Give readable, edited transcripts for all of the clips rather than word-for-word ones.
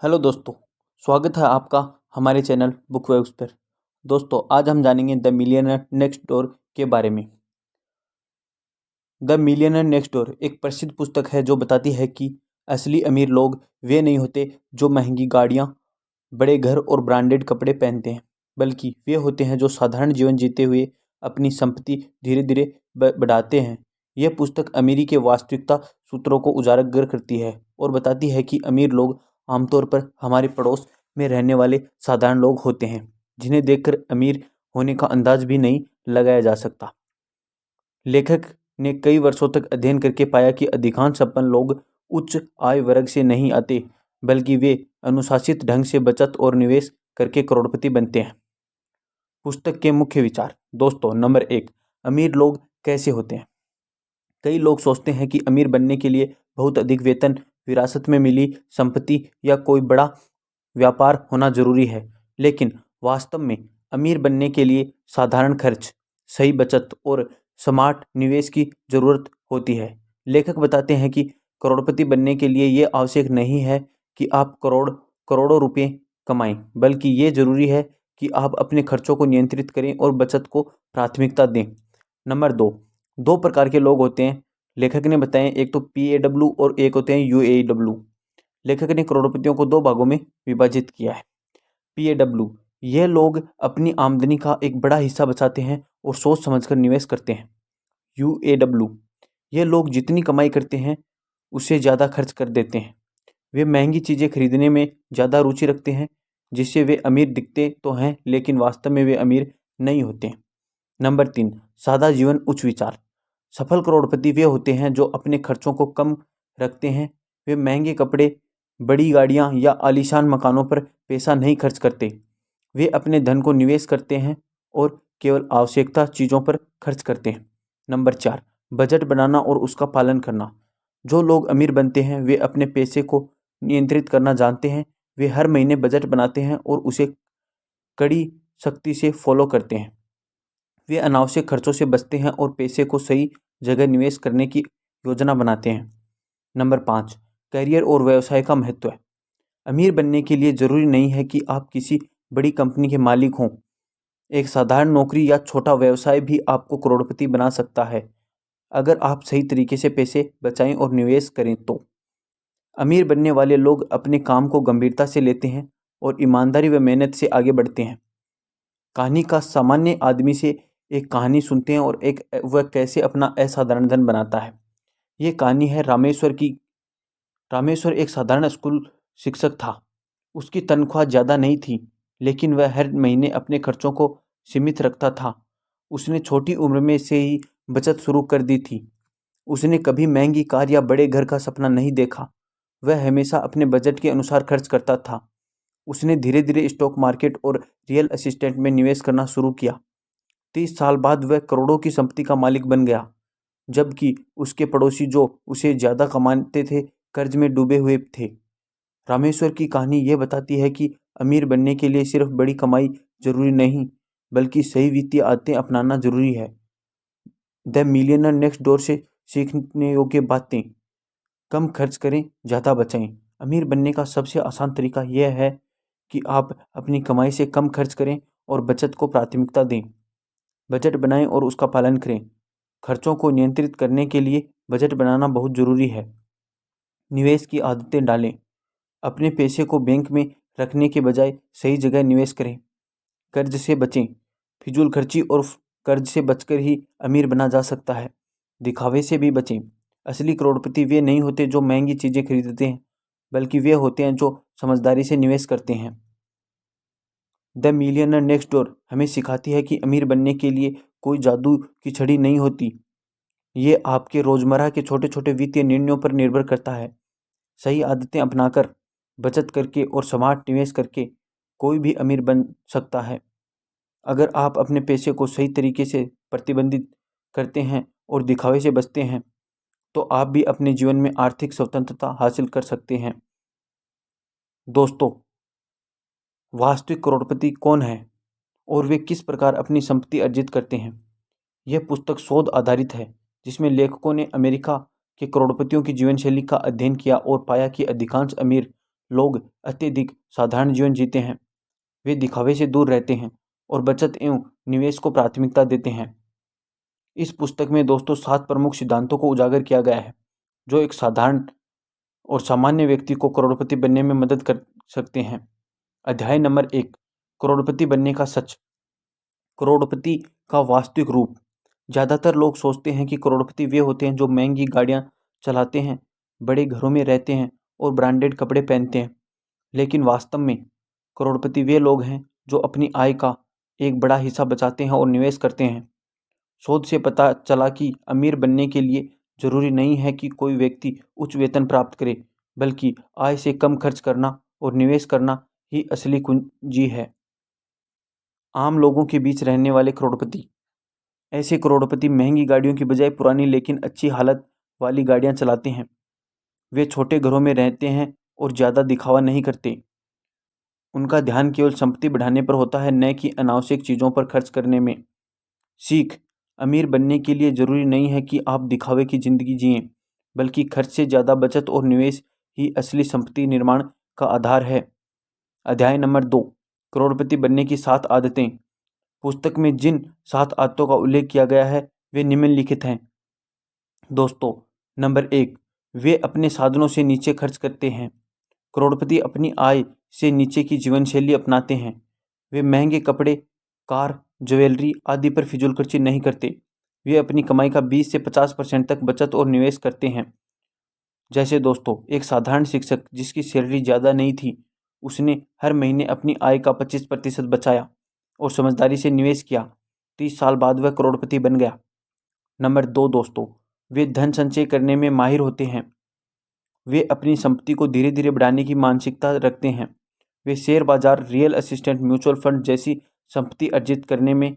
Hello दोस्तों, स्वागत है आपका हमारे चैनल बुक वेब्स पर। दोस्तों, आज हम जानेंगे द मिलियनर नेक्स्ट डोर के बारे में। द मिलियनर नेक्स्ट डोर एक प्रसिद्ध पुस्तक है जो बताती है कि असली अमीर लोग वे नहीं होते जो महंगी गाड़ियाँ, बड़े घर और ब्रांडेड कपड़े पहनते हैं, बल्कि वे होते हैं जो साधारण जीवन जीते हुए अपनी संपत्ति धीरे धीरे बढ़ाते हैं। यह पुस्तक अमीरी के वास्तविकता सूत्रों को उजागर करती है और बताती है कि अमीर लोग आमतौर पर हमारे पड़ोस में रहने वाले साधारण लोग होते हैं, जिन्हें देखकर अमीर होने का अंदाज भी नहीं लगाया जा सकता। लेखक ने कई वर्षों तक अध्ययन करके पाया कि अधिकांश संपन्न लोग उच्च आय वर्ग से नहीं आते, बल्कि वे अनुशासित ढंग से बचत और निवेश करके करोड़पति बनते हैं। पुस्तक के मुख्य विचार। दोस्तों, नंबर 1, अमीर लोग कैसे होते हैं। कई लोग सोचते हैं कि अमीर बनने के लिए बहुत अधिक वेतन, विरासत में मिली संपत्ति या कोई बड़ा व्यापार होना जरूरी है, लेकिन वास्तव में अमीर बनने के लिए साधारण खर्च, सही बचत और स्मार्ट निवेश की जरूरत होती है। लेखक बताते हैं कि करोड़पति बनने के लिए ये आवश्यक नहीं है कि आप करोड़ों रुपए कमाएं, बल्कि ये जरूरी है कि आप अपने खर्चों को नियंत्रित करें और बचत को प्राथमिकता दें। नंबर 2, दो प्रकार के लोग होते हैं लेखक ने बताए, एक तो PAW और एक होते हैं UAW। लेखक ने करोड़पतियों को दो भागों में विभाजित किया है। PAW, यह लोग अपनी आमदनी का एक बड़ा हिस्सा बचाते हैं और सोच समझकर निवेश करते हैं। UAW, ये लोग जितनी कमाई करते हैं उससे ज़्यादा खर्च कर देते हैं। वे महंगी चीज़ें खरीदने में ज़्यादा रुचि रखते हैं, जिससे वे अमीर दिखते तो हैं लेकिन वास्तव में वे अमीर नहीं होते। नंबर 3, सादा जीवन उच्च विचार। सफल करोड़पति वे होते हैं जो अपने खर्चों को कम रखते हैं। वे महंगे कपड़े, बड़ी गाड़ियां या आलीशान मकानों पर पैसा नहीं खर्च करते। वे अपने धन को निवेश करते हैं और केवल आवश्यकता चीज़ों पर खर्च करते हैं। नंबर 4, बजट बनाना और उसका पालन करना। जो लोग अमीर बनते हैं वे अपने पैसे को नियंत्रित करना जानते हैं। वे हर महीने बजट बनाते हैं और उसे कड़ी सख्ती से फॉलो करते हैं। वे अनावश्यक खर्चों से बचते हैं और पैसे को सही जगह निवेश करने की योजना बनाते हैं। नंबर 5, करियर और व्यवसाय का महत्व है। अमीर बनने के लिए जरूरी नहीं है कि आप किसी बड़ी कंपनी के मालिक हों। एक साधारण नौकरी या छोटा व्यवसाय भी आपको करोड़पति बना सकता है, अगर आप सही तरीके से पैसे बचाएं और निवेश करें तो। अमीर बनने वाले लोग अपने काम को गंभीरता से लेते हैं और ईमानदारी व मेहनत से आगे बढ़ते हैं। कहानी का सामान्य आदमी से एक कहानी सुनते हैं और वह कैसे अपना असाधारण धन बनाता है। ये कहानी है रामेश्वर की। रामेश्वर एक साधारण स्कूल शिक्षक था। उसकी तनख्वाह ज़्यादा नहीं थी, लेकिन वह हर महीने अपने खर्चों को सीमित रखता था। उसने छोटी उम्र में से ही बचत शुरू कर दी थी। उसने कभी महंगी कार या बड़े घर का सपना नहीं देखा। वह हमेशा अपने बजट के अनुसार खर्च करता था। उसने धीरे धीरे स्टॉक मार्केट और रियल एस्टेट में निवेश करना शुरू किया। 30 साल बाद वह करोड़ों की संपत्ति का मालिक बन गया, जबकि उसके पड़ोसी जो उसे ज़्यादा कमाते थे कर्ज में डूबे हुए थे। रामेश्वर की कहानी यह बताती है कि अमीर बनने के लिए सिर्फ बड़ी कमाई जरूरी नहीं, बल्कि सही वित्तीय आदतें अपनाना जरूरी है। द मिलियनर नेक्स्ट डोर से सीखने योग्य बातें। कम खर्च करें, ज़्यादा बचाएं। अमीर बनने का सबसे आसान तरीका यह है कि आप अपनी कमाई से कम खर्च करें और बचत को प्राथमिकता दें। बजट बनाएं और उसका पालन करें। खर्चों को नियंत्रित करने के लिए बजट बनाना बहुत ज़रूरी है। निवेश की आदतें डालें। अपने पैसे को बैंक में रखने के बजाय सही जगह निवेश करें। कर्ज से बचें। फिजूल खर्ची और कर्ज से बचकर ही अमीर बना जा सकता है। दिखावे से भी बचें। असली करोड़पति वे नहीं होते जो महंगी चीज़ें खरीदते हैं, बल्कि वे होते हैं जो समझदारी से निवेश करते हैं। द मिलियनर नेक्स्ट डोर हमें सिखाती है कि अमीर बनने के लिए कोई जादू की छड़ी नहीं होती। ये आपके रोज़मर्रा के छोटे छोटे वित्तीय निर्णयों पर निर्भर करता है। सही आदतें अपनाकर, बचत करके और स्मार्ट निवेश करके कोई भी अमीर बन सकता है। अगर आप अपने पैसे को सही तरीके से प्रबंधित करते हैं और दिखावे से बचते हैं, तो आप भी अपने जीवन में आर्थिक स्वतंत्रता हासिल कर सकते हैं। दोस्तों, वास्तविक करोड़पति कौन है और वे किस प्रकार अपनी संपत्ति अर्जित करते हैं? यह पुस्तक शोध आधारित है, जिसमें लेखकों ने अमेरिका के करोड़पतियों की जीवन शैली का अध्ययन किया और पाया कि अधिकांश अमीर लोग अत्यधिक साधारण जीवन जीते हैं। वे दिखावे से दूर रहते हैं और बचत एवं निवेश को प्राथमिकता देते हैं। इस पुस्तक में दोस्तों 7 प्रमुख सिद्धांतों को उजागर किया गया है जो एक साधारण और सामान्य व्यक्ति को करोड़पति बनने में मदद कर सकते हैं। अध्याय नंबर 1, करोड़पति बनने का सच। करोड़पति का वास्तविक रूप। ज़्यादातर लोग सोचते हैं कि करोड़पति वे होते हैं जो महंगी गाड़ियाँ चलाते हैं, बड़े घरों में रहते हैं और ब्रांडेड कपड़े पहनते हैं। लेकिन वास्तव में करोड़पति वे लोग हैं जो अपनी आय का एक बड़ा हिस्सा बचाते हैं और निवेश करते हैं। शोध से पता चला कि अमीर बनने के लिए जरूरी नहीं है कि कोई व्यक्ति उच्च वेतन प्राप्त करे, बल्कि आय से कम खर्च करना और निवेश करना ही असली कुंजी है। आम लोगों के बीच रहने वाले करोड़पति। ऐसे करोड़पति महंगी गाड़ियों की बजाय पुरानी लेकिन अच्छी हालत वाली गाड़ियां चलाते हैं। वे छोटे घरों में रहते हैं और ज़्यादा दिखावा नहीं करते। उनका ध्यान केवल संपत्ति बढ़ाने पर होता है, न कि अनावश्यक चीज़ों पर खर्च करने में। सीख। अमीर बनने के लिए ज़रूरी नहीं है कि आप दिखावे की ज़िंदगी जिएं, बल्कि खर्च से ज़्यादा बचत और निवेश ही असली संपत्ति निर्माण का आधार है। अध्याय नंबर 2, करोड़पति बनने की 7 आदतें। पुस्तक में जिन 7 आदतों का उल्लेख किया गया है वे निम्नलिखित हैं। दोस्तों, नंबर 1, वे अपने साधनों से नीचे खर्च करते हैं। करोड़पति अपनी आय से नीचे की जीवन शैली अपनाते हैं। वे महंगे कपड़े, कार, ज्वेलरी आदि पर फिजूल खर्ची नहीं करते। वे अपनी कमाई का 20 से 50% तक बचत और निवेश करते हैं। जैसे दोस्तों, एक साधारण शिक्षक जिसकी सैलरी ज़्यादा नहीं थी, उसने हर महीने अपनी आय का 25% बचाया और समझदारी से निवेश किया। 30 साल बाद वह करोड़पति बन गया। नंबर 2 दोस्तों, वे धन संचय करने में माहिर होते हैं। वे अपनी संपत्ति को धीरे धीरे बढ़ाने की मानसिकता रखते हैं। वे शेयर बाजार, रियल एस्टेट, म्यूचुअल फंड जैसी संपत्ति अर्जित करने में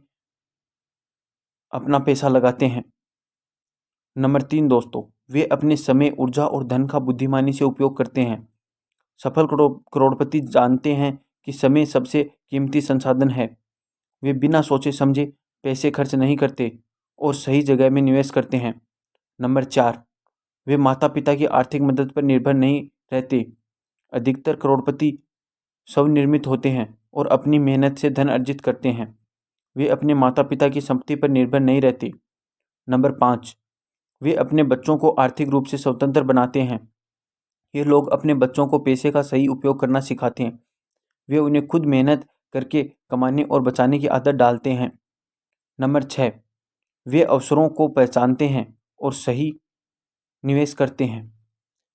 अपना पैसा लगाते हैं। नंबर 3 दोस्तों, वे अपने समय, ऊर्जा और धन का बुद्धिमानी से उपयोग करते हैं। सफल करोड़पति जानते हैं कि समय सबसे कीमती संसाधन है। वे बिना सोचे समझे पैसे खर्च नहीं करते और सही जगह में निवेश करते हैं। नंबर 4, वे माता पिता की आर्थिक मदद पर निर्भर नहीं रहते। अधिकतर करोड़पति स्वनिर्मित होते हैं और अपनी मेहनत से धन अर्जित करते हैं। वे अपने माता पिता की संपत्ति पर निर्भर नहीं रहते। नंबर 5, वे अपने बच्चों को आर्थिक रूप से स्वतंत्र बनाते हैं। ये लोग अपने बच्चों को पैसे का सही उपयोग करना सिखाते हैं। वे उन्हें खुद मेहनत करके कमाने और बचाने की आदत डालते हैं। नंबर 6, वे अवसरों को पहचानते हैं और सही निवेश करते हैं।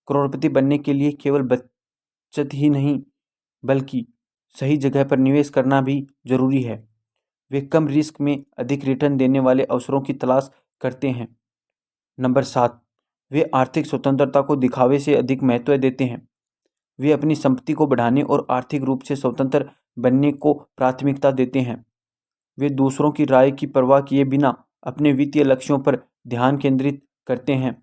करोड़पति बनने के लिए केवल बचत ही नहीं, बल्कि सही जगह पर निवेश करना भी जरूरी है। वे कम रिस्क में अधिक रिटर्न देने वाले अवसरों की तलाश करते हैं। नंबर 7, वे आर्थिक स्वतंत्रता को दिखावे से अधिक महत्व देते हैं। वे अपनी संपत्ति को बढ़ाने और आर्थिक रूप से स्वतंत्र बनने को प्राथमिकता देते हैं। वे दूसरों की राय की परवाह किए बिना अपने वित्तीय लक्ष्यों पर ध्यान केंद्रित करते हैं।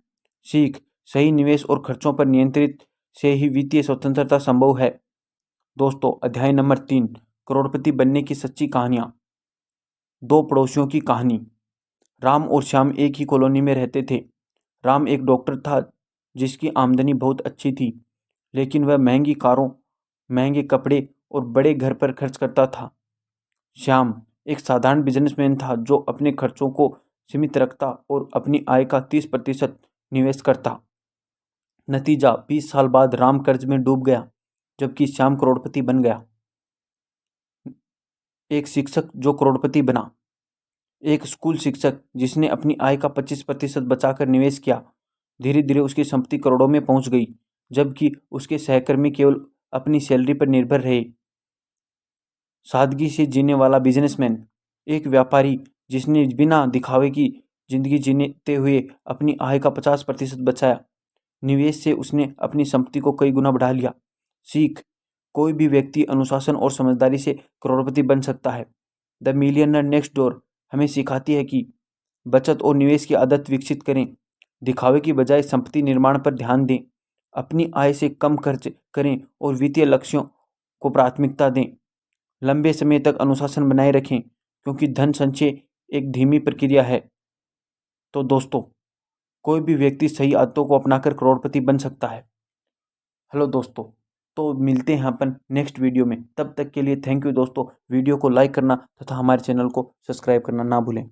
सीख। सही निवेश और खर्चों पर नियंत्रित से ही वित्तीय स्वतंत्रता संभव है। दोस्तों, अध्याय नंबर 3, करोड़पति बनने की सच्ची कहानियाँ। 2 पड़ोसियों की कहानी। राम और श्याम एक ही कॉलोनी में रहते थे। राम एक डॉक्टर था जिसकी आमदनी बहुत अच्छी थी, लेकिन वह महंगी कारों, महंगे कपड़े और बड़े घर पर खर्च करता था। श्याम एक साधारण बिजनेसमैन था जो अपने खर्चों को सीमित रखता और अपनी आय का 30% निवेश करता। नतीजा, 20 साल बाद राम कर्ज में डूब गया, जबकि श्याम करोड़पति बन गया। एक शिक्षक जो करोड़पति बना। एक स्कूल शिक्षक जिसने अपनी आय का 25% बचाकर निवेश किया, धीरे धीरे उसकी संपत्ति करोड़ों में पहुंच गई, जबकि उसके सहकर्मी केवल अपनी सैलरी पर निर्भर रहे। सादगी से जीने वाला बिजनेसमैन। एक व्यापारी जिसने बिना दिखावे की जिंदगी जीते हुए अपनी आय का 50% बचाया। निवेश से उसने अपनी संपत्ति को कई गुना बढ़ा लिया। सीख। कोई भी व्यक्ति अनुशासन और समझदारी से करोड़पति बन सकता है। द मिलियनर नेक्स्ट डोर हमें सिखाती है कि बचत और निवेश की आदत विकसित करें, दिखावे की बजाय संपत्ति निर्माण पर ध्यान दें, अपनी आय से कम खर्च करें और वित्तीय लक्ष्यों को प्राथमिकता दें। लंबे समय तक अनुशासन बनाए रखें, क्योंकि धन संचय एक धीमी प्रक्रिया है। तो दोस्तों, कोई भी व्यक्ति सही आदतों को अपनाकर करोड़पति बन सकता है। हेलो दोस्तों, तो मिलते हैं अपन नेक्स्ट वीडियो में। तब तक के लिए थैंक यू दोस्तों। वीडियो को लाइक करना तथा हमारे चैनल को सब्सक्राइब करना ना भूलें।